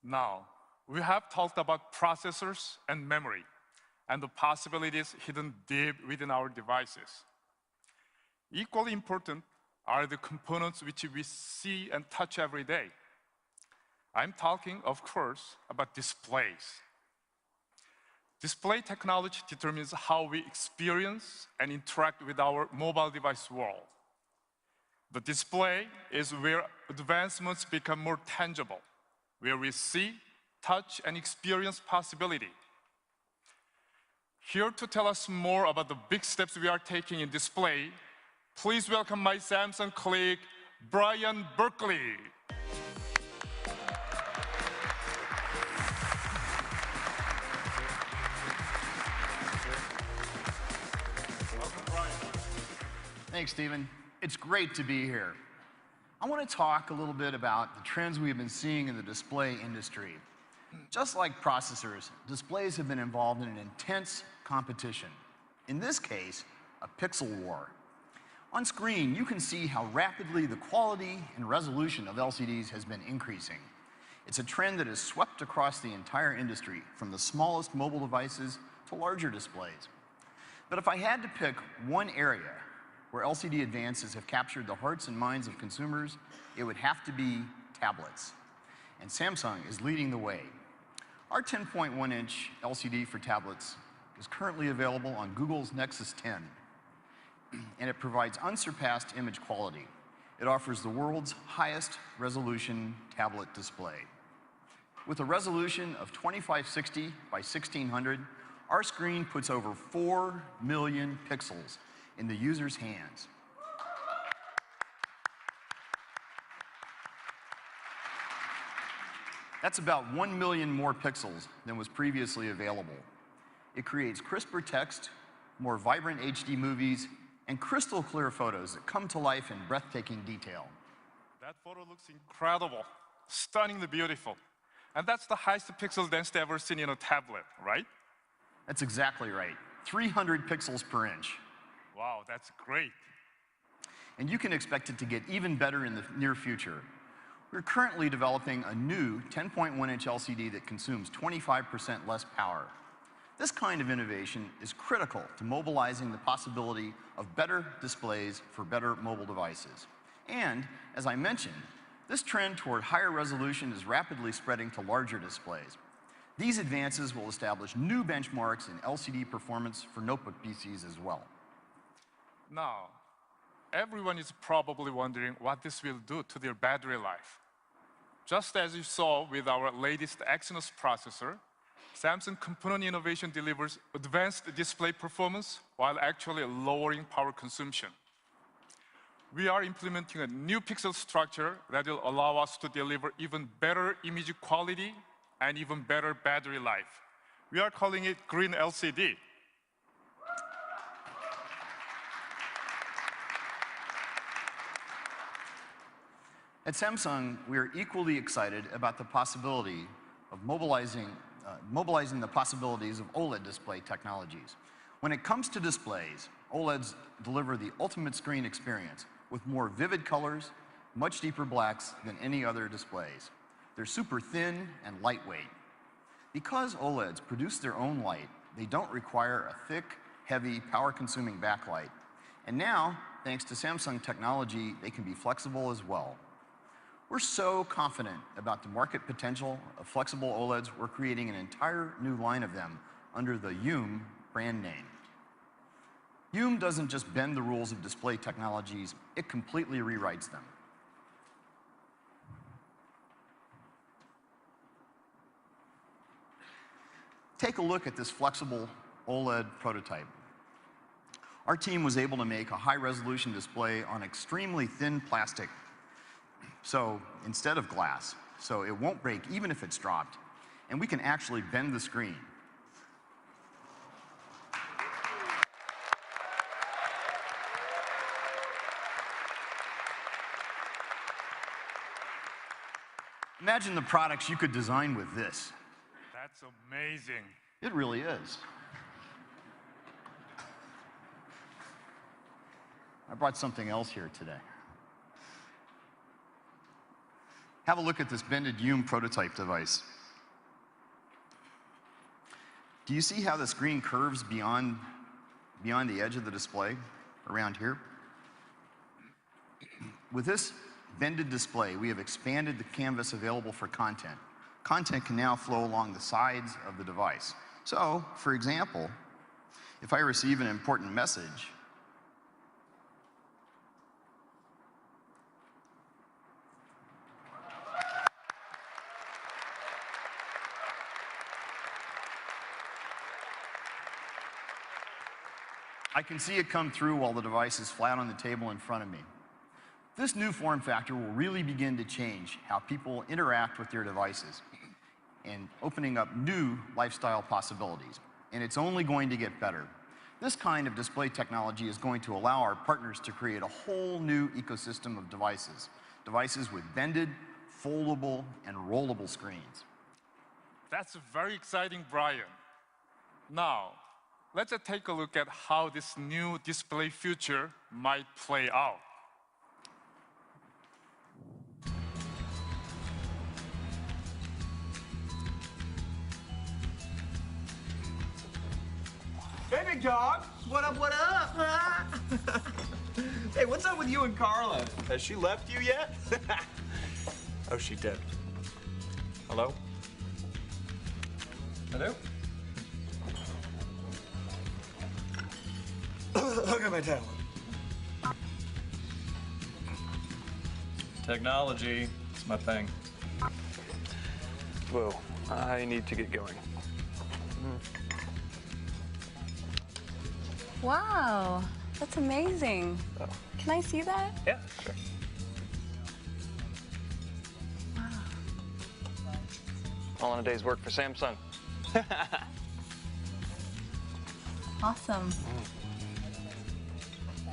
Now, we have talked about processors and memory, and the possibilities hidden deep within our devices. Equally important are the components which we see and touch every day. I'm talking, of course, about displays. Display technology determines how we experience and interact with our mobile device world. The display is where advancements become more tangible, where we see, touch, and experience possibility. Here to tell us more about the big steps we are taking in display, please welcome my Samsung colleague, Brian Berkeley. Welcome, Brian. Thanks, Stephen. It's great to be here. I want to talk a little bit about the trends we've been seeing in the display industry. Just like processors, displays have been involved in an intense competition. In this case, a pixel war. On screen, you can see how rapidly the quality and resolution of LCDs has been increasing. It's a trend that has swept across the entire industry, from the smallest mobile devices to larger displays. But if I had to pick one area where LCD advances have captured the hearts and minds of consumers, it would have to be tablets. And Samsung is leading the way. Our 10.1-inch LCD for tablets is currently available on Google's Nexus 10, and it provides unsurpassed image quality. It offers the world's highest resolution tablet display. With a resolution of 2560 by 1600, our screen puts over 4 million pixels in the user's hands. That's about 1 million more pixels than was previously available. It creates crisper text, more vibrant HD movies, and crystal clear photos that come to life in breathtaking detail. That photo looks incredible, stunningly beautiful. And that's the highest pixel density ever seen in a tablet, right? That's exactly right. 300 pixels per inch. Wow, that's great. And you can expect it to get even better in the near future. We're currently developing a new 10.1-inch LCD that consumes 25% less power. This kind of innovation is critical to mobilizing the possibility of better displays for better mobile devices. And, as I mentioned, this trend toward higher resolution is rapidly spreading to larger displays. These advances will establish new benchmarks in LCD performance for notebook PCs as well. Now, everyone is probably wondering what this will do to their battery life. Just as you saw with our latest Exynos processor, Samsung component innovation delivers advanced display performance while actually lowering power consumption. We are implementing a new pixel structure that will allow us to deliver even better image quality and even better battery life. We are calling it Green LCD. At Samsung, we are equally excited about the possibility of mobilizing the possibilities of OLED display technologies. When it comes to displays, OLEDs deliver the ultimate screen experience with more vivid colors, much deeper blacks than any other displays. They're super thin and lightweight. Because OLEDs produce their own light, they don't require a thick, heavy, power-consuming backlight. And now, thanks to Samsung technology, they can be flexible as well. We're so confident about the market potential of flexible OLEDs, we're creating an entire new line of them under the Youm brand name. Youm doesn't just bend the rules of display technologies, it completely rewrites them. Take a look at this flexible OLED prototype. Our team was able to make a high-resolution display on extremely thin plastic, so instead of glass, so it won't break even if it's dropped, and we can actually bend the screen. Imagine the products you could design with this. That's amazing. It really is. I brought something else here today. Have a look at this bended Youm prototype device. Do you see how the screen curves beyond the edge of the display around here? With this bended display, we have expanded the canvas available for content. Content can now flow along the sides of the device. So, for example, if I receive an important message, I can see it come through while the device is flat on the table in front of me. This new form factor will really begin to change how people interact with their devices and opening up new lifestyle possibilities. And it's only going to get better. This kind of display technology is going to allow our partners to create a whole new ecosystem of devices. Devices with bended, foldable, and rollable screens. That's very exciting, Brian. Now, let's take a look at how this new display future might play out. Hey, big dog. What up, what up? Hey, what's up with you and Carla? Has she left you yet? Oh, she did. Hello? Hello? Look at my tablet. Technology, it's my thing. Whoa, I need to get going. Wow, that's amazing. Oh. Can I see that? Yeah, sure. Wow. All in a day's work for Samsung. Awesome.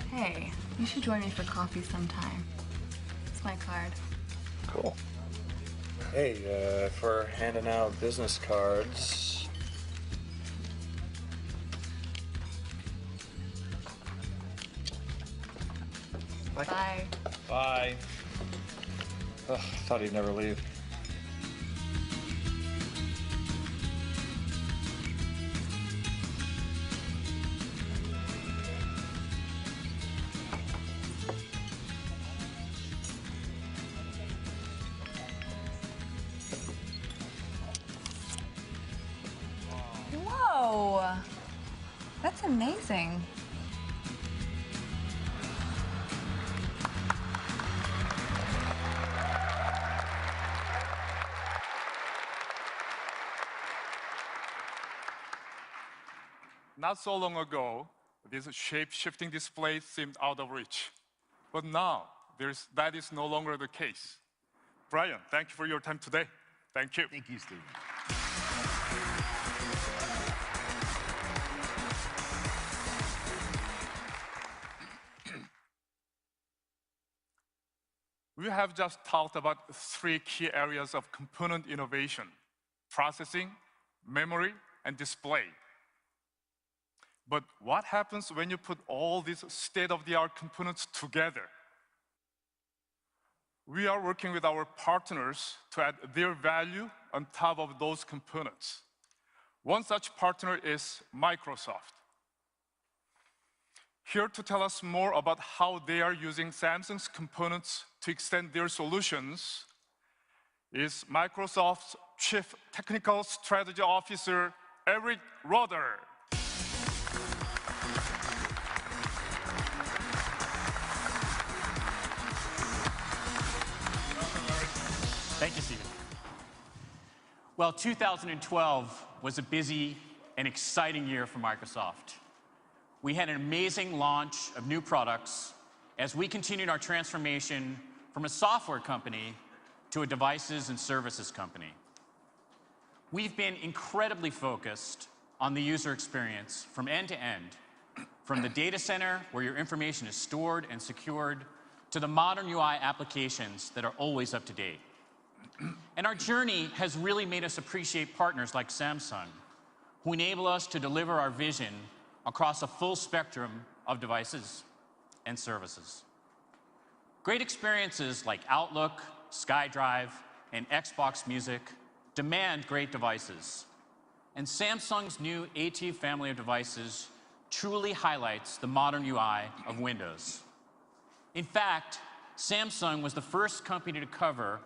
Hey, you should join me for coffee sometime. It's my card. Cool. Hey, if we're handing out business cards. Bye. Bye. Ugh, I thought he'd never leave. Whoa, that's amazing. Not so long ago, this shape-shifting display seemed out of reach. But now, that is no longer the case. Brian, thank you for your time today. Thank you. Thank you, Stephen. We have just talked about 3 key areas of component innovation: processing, memory, and display. But what happens when you put all these state-of-the-art components together? We are working with our partners to add their value on top of those components. One such partner is Microsoft. Here to tell us more about how they are using Samsung's components to extend their solutions is Microsoft's Chief Technical Strategy Officer, Eric Roeder. Thank you, Stephen. Well, 2012 was a busy and exciting year for Microsoft. We had an amazing launch of new products as we continued our transformation from a software company to a devices and services company. We've been incredibly focused on the user experience from end to end, from the data center where your information is stored and secured, to the modern UI applications that are always up to date. And our journey has really made us appreciate partners like Samsung, who enable us to deliver our vision across a full spectrum of devices and services. Great experiences like Outlook, SkyDrive, and Xbox Music demand great devices. and Samsung's new AT family of devices truly highlights the modern UI of Windows. In fact, Samsung was the first company to cover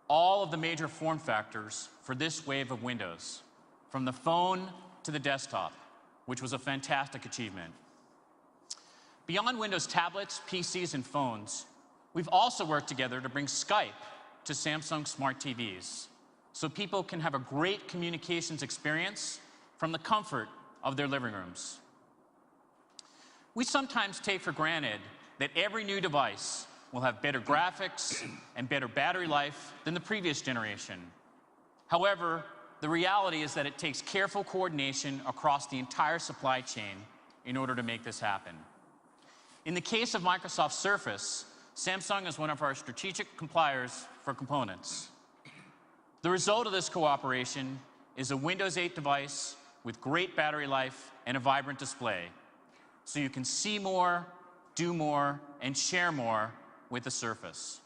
all of the major form factors for this wave of Windows, from the phone to the desktop, which was a fantastic achievement. Beyond Windows tablets, PCs, and phones, we've also worked together to bring Skype to Samsung smart TVs, so people can have a great communications experience from the comfort of their living rooms. We sometimes take for granted that every new device will have better graphics and better battery life than the previous generation. However, the reality is that it takes careful coordination across the entire supply chain in order to make this happen. In the case of Microsoft Surface, Samsung is one of our strategic suppliers for components. The result of this cooperation is a Windows 8 device with great battery life and a vibrant display, so you can see more, do more, and share more with the Surface.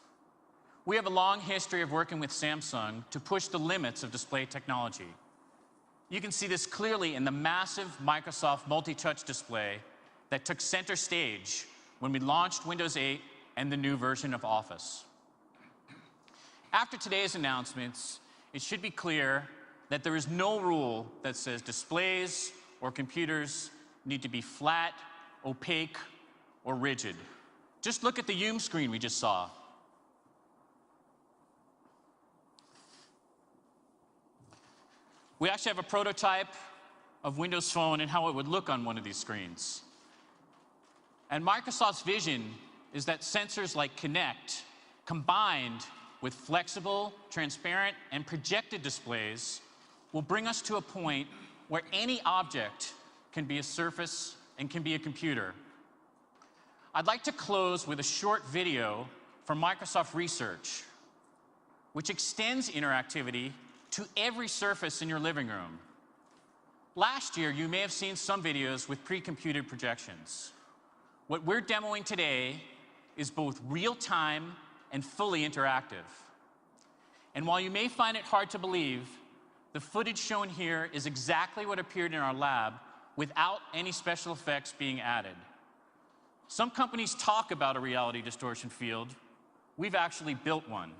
We have a long history of working with Samsung to push the limits of display technology. You can see this clearly in the massive Microsoft multi-touch display that took center stage when we launched Windows 8 and the new version of Office. After today's announcements, it should be clear that there is no rule that says displays or computers need to be flat, opaque, or rigid. Just look at the Hume screen we just saw. We actually have a prototype of Windows Phone and how it would look on one of these screens. And Microsoft's vision is that sensors like Kinect, combined with flexible, transparent, and projected displays, will bring us to a point where any object can be a surface and can be a computer. I'd like to close with a short video from Microsoft Research, which extends interactivity to every surface in your living room. Last year, you may have seen some videos with pre-computed projections. What we're demoing today is both real-time and fully interactive. And while you may find it hard to believe, the footage shown here is exactly what appeared in our lab without any special effects being added. Some companies talk about a reality distortion field. We've actually built one.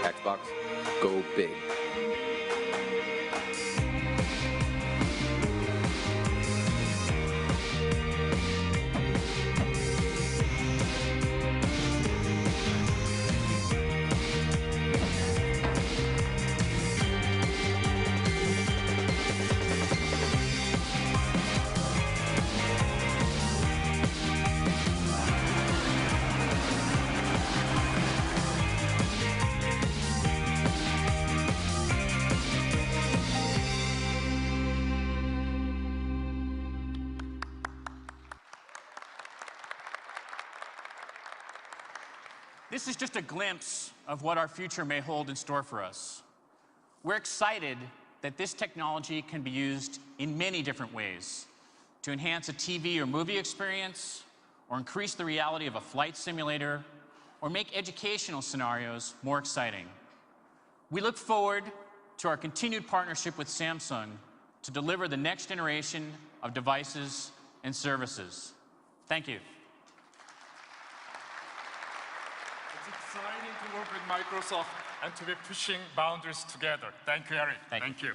Xbox, go big. This is just a glimpse of what our future may hold in store for us. We're excited that this technology can be used in many different ways to enhance a TV or movie experience, or increase the reality of a flight simulator, or make educational scenarios more exciting. We look forward to our continued partnership with Samsung to deliver the next generation of devices and services. Thank you. It's exciting to work with Microsoft and to be pushing boundaries together. Thank you, Eric. Thank you.